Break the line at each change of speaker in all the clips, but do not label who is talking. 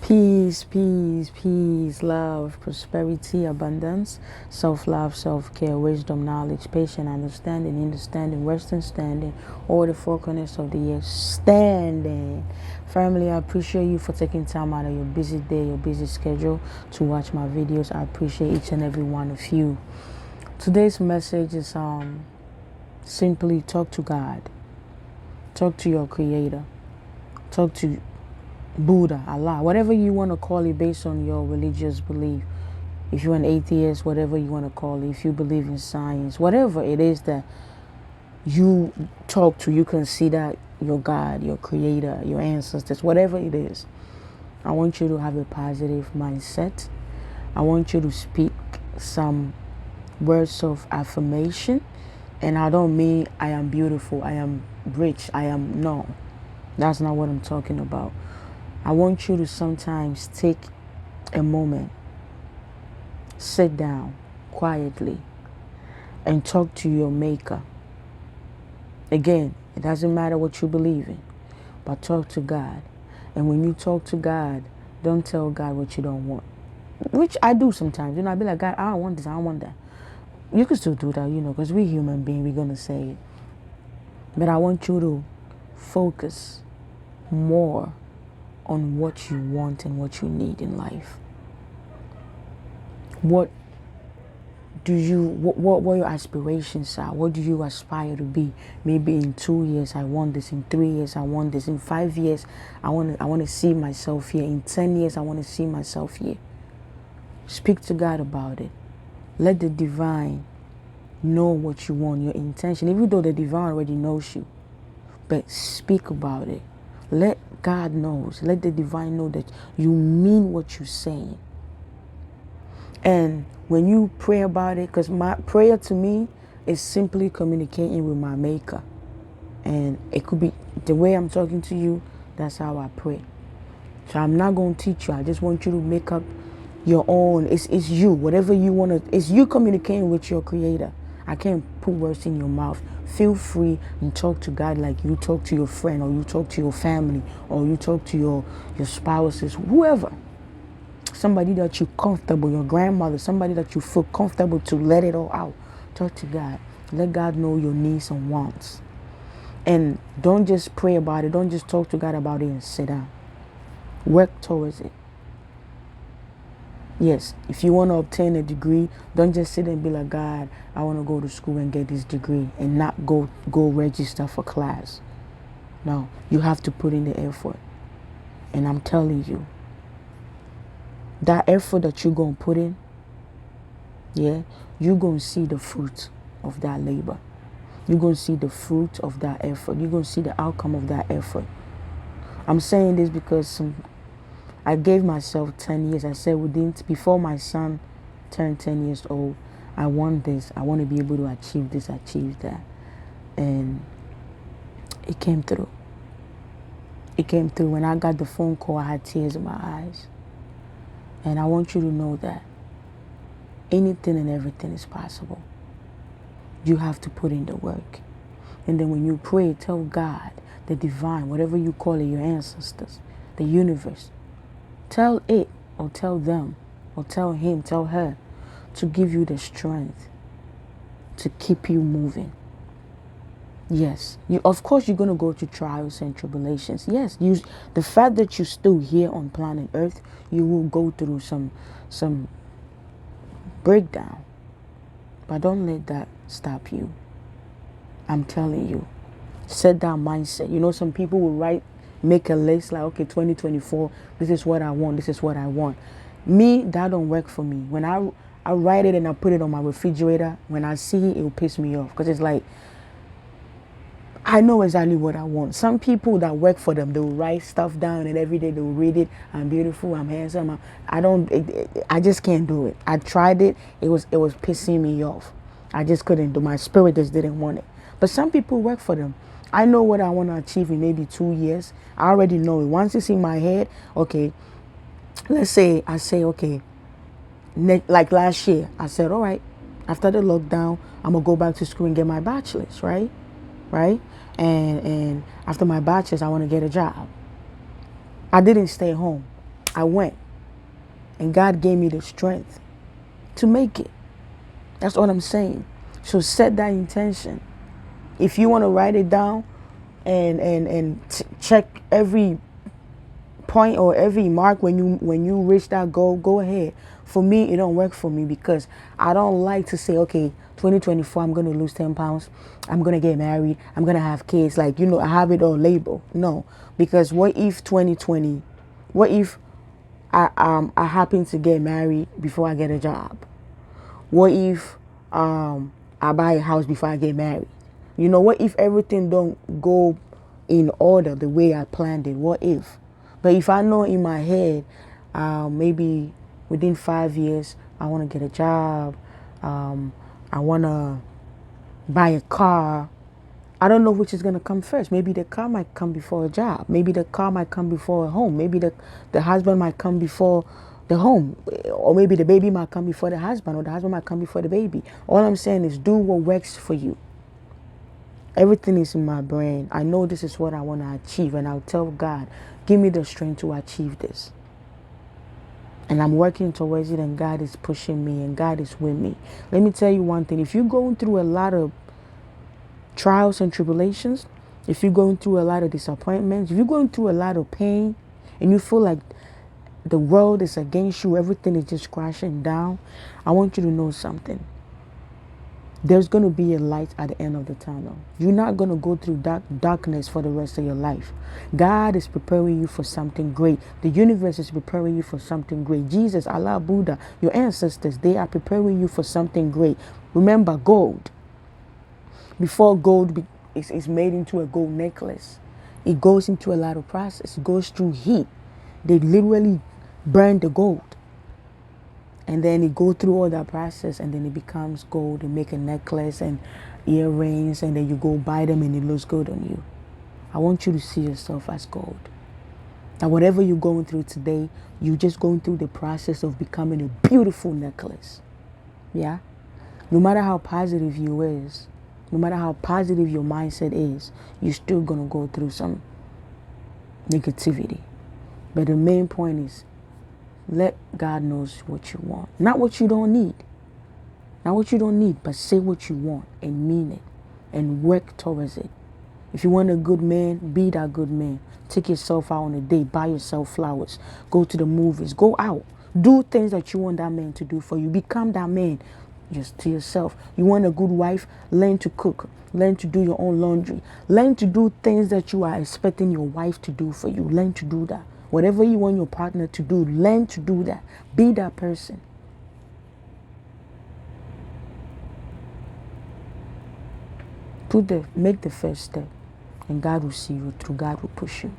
Peace, peace, peace, love, prosperity, abundance, self-love, self-care, wisdom, knowledge, patience, understanding, Western standing, all the four corners of the year standing. Family, I appreciate you for taking time out of your busy day, your busy schedule to watch my videos. I appreciate each and every one of you. Today's message is simply talk to God. Talk to your creator. Talk to Buddha, Allah, whatever you want to call it based on your religious belief. If you're an atheist, whatever you want to call it, if you believe in science, whatever it is that you talk to, you consider your God, your creator, your ancestors, whatever it is. I want you to have a positive mindset. I want you to speak some words of affirmation. And I don't mean I am beautiful, I am rich, no. That's not what I'm talking about. I want you to sometimes take a moment, sit down quietly, and talk to your maker. Again, it doesn't matter what you believe in, but talk to God. And when you talk to God, don't tell God what you don't want. Which I do sometimes. I be like, God, I don't want this, I don't want that. You can still do that, because we're human beings, we're going to say it. But I want you to focus more on what you want and what you need in life. What your aspirations are? What do you aspire to be? Maybe in 2 years I want this, in 3 years I want this, in 5 years I want to see myself here, in 10 years I want to see myself here. Speak to God about it. Let the divine know what you want, your intention, even though the divine already knows you. But speak about it. Let God knows. Let the divine know that you mean what you're saying. And when you pray about it, because my prayer to me is simply communicating with my maker. And it could be the way I'm talking to you, that's how I pray. So I'm not going to teach you. I just want you to make up your own. It's you. Whatever you want to. It's you communicating with your creator. I can't put words in your mouth. Feel free and talk to God like you talk to your friend, or you talk to your family, or you talk to your spouses, whoever. Somebody that you're comfortable, your grandmother, somebody that you feel comfortable to let it all out. Talk to God. Let God know your needs and wants. And don't just pray about it. Don't just talk to God about it and sit down. Work towards it. Yes, if you want to obtain a degree, don't just sit and be like, God, I want to go to school and get this degree and not go register for class. No, you have to put in the effort. And I'm telling you, that effort that you're going to put in, yeah, you're going to see the fruit of that labor. You're going to see the fruit of that effort. You're going to see the outcome of that effort. I'm saying this because I gave myself 10 years. I said before my son turned 10 years old, I want this. I want to be able to achieve this, achieve that. And it came through. It came through. When I got the phone call, I had tears in my eyes. And I want you to know that anything and everything is possible. You have to put in the work. And then when you pray, tell God, the divine, whatever you call it, your ancestors, the universe, tell it, or tell them, or tell him, tell her, to give you the strength to keep you moving. Yes, of course you're going to go through trials and tribulations. Yes, the fact that you're still here on planet Earth, you will go through some breakdown. But don't let that stop you. I'm telling you, set that mindset. Some people will make a list like, okay, 2024, this is what I want, this is what I want. Me, that don't work for me. When I write it and I put it on my refrigerator, when I see it, it will piss me off. Because it's like, I know exactly what I want. Some people that work for them, they'll write stuff down and every day they'll read it. I'm beautiful, I'm handsome. I just can't do it. I tried it. It was pissing me off. I just couldn't do. My spirit just didn't want it. But some people work for them. I know what I want to achieve in maybe 2 years. I already know it. Once it's in my head, okay, let's say I say, okay, like last year, I said, all right, after the lockdown, I'm going to go back to school and get my bachelor's, right? And after my bachelor's, I want to get a job. I didn't stay home. I went. And God gave me the strength to make it. That's what I'm saying. So set that intention. If you want to write it down and check every point or every mark when you reach that goal, go ahead. For me, it don't work for me because I don't like to say, okay, 2024, I'm going to lose 10 pounds. I'm going to get married. I'm going to have kids. Like, I have it all labeled. No, because what if 2020, what if I happen to get married before I get a job? What if I buy a house before I get married? What if everything don't go in order the way I planned it? What if? But if I know in my head, maybe within 5 years, I want to get a job, I want to buy a car, I don't know which is going to come first. Maybe the car might come before a job. Maybe the car might come before a home. Maybe the husband might come before the home. Or maybe the baby might come before the husband, or the husband might come before the baby. All I'm saying is do what works for you. Everything is in my brain. I know this is what I want to achieve, and I'll tell God, give me the strength to achieve this. And I'm working towards it, and God is pushing me, and God is with me. Let me tell you one thing. If you're going through a lot of trials and tribulations, if you're going through a lot of disappointments, if you're going through a lot of pain, and you feel like the world is against you, everything is just crashing down, I want you to know something. There's going to be a light at the end of the tunnel. You're not going to go through darkness for the rest of your life. God is preparing you for something great. The universe is preparing you for something great. Jesus, Allah, Buddha, your ancestors, they are preparing you for something great. Remember, gold. Before gold is made into a gold necklace, it goes into a lot of process. It goes through heat. They literally burn the gold. And then it go through all that process, and then it becomes gold. They make a necklace and earrings, and then you go buy them and it looks good on you. I want you to see yourself as gold. Now, whatever you're going through today, you're just going through the process of becoming a beautiful necklace. Yeah? No matter how positive you is, no matter how positive your mindset is, you're still going to go through some negativity. But the main point is, let God knows what you want. Not what you don't need. Not what you don't need, but say what you want and mean it and work towards it. If you want a good man, be that good man. Take yourself out on a date. Buy yourself flowers. Go to the movies. Go out. Do things that you want that man to do for you. Become that man just to yourself. You want a good wife? Learn to cook. Learn to do your own laundry. Learn to do things that you are expecting your wife to do for you. Learn to do that. Whatever you want your partner to do, learn to do that. Be that person. Make the first step, and God will see you through. God will push you.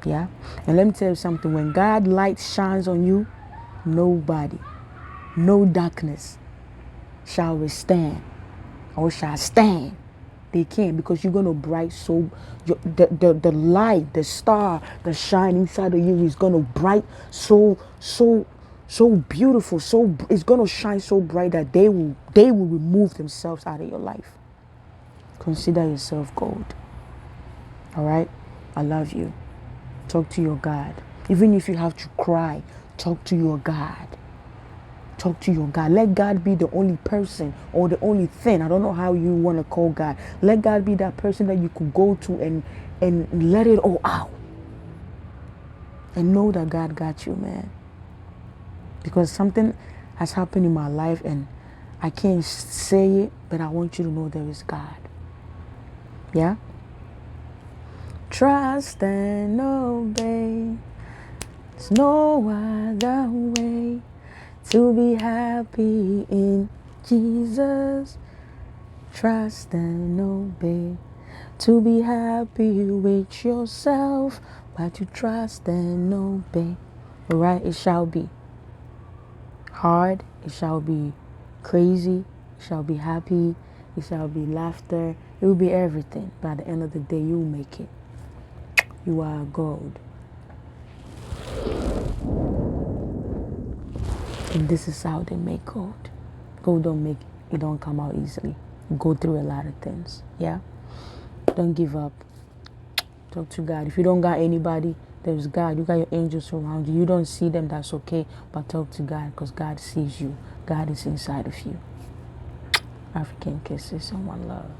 Yeah? And let me tell you something. When God's light shines on you, nobody, no darkness shall withstand or shall stand. They can't, because you're going to bright so the light, the star that shine inside of you is going to bright so beautiful, it's going to shine so bright that they will remove themselves out of your life. Consider yourself gold. All right? I love you. Talk to your God. Even if you have to cry, talk to your God. Talk to your God. Let God be the only person or the only thing. I don't know how you want to call God. Let God be that person that you could go to and let it all out. And know that God got you, man. Because something has happened in my life and I can't say it, but I want you to know there is God. Yeah? Trust and obey. There's no other way to be happy in Jesus. Trust and obey. To be happy with yourself, but to trust and obey. Alright, it shall be hard, it shall be crazy, it shall be happy, it shall be laughter, it will be everything. But at the end of the day, you will make it. You are gold. And this is how they make gold. Gold don't come out easily. Go through a lot of things. Yeah? Don't give up. Talk to God. If you don't got anybody, There's God. You got your angels around you. You don't see them, that's okay. But talk to God, because God sees you. God is inside of you. African kisses and one love.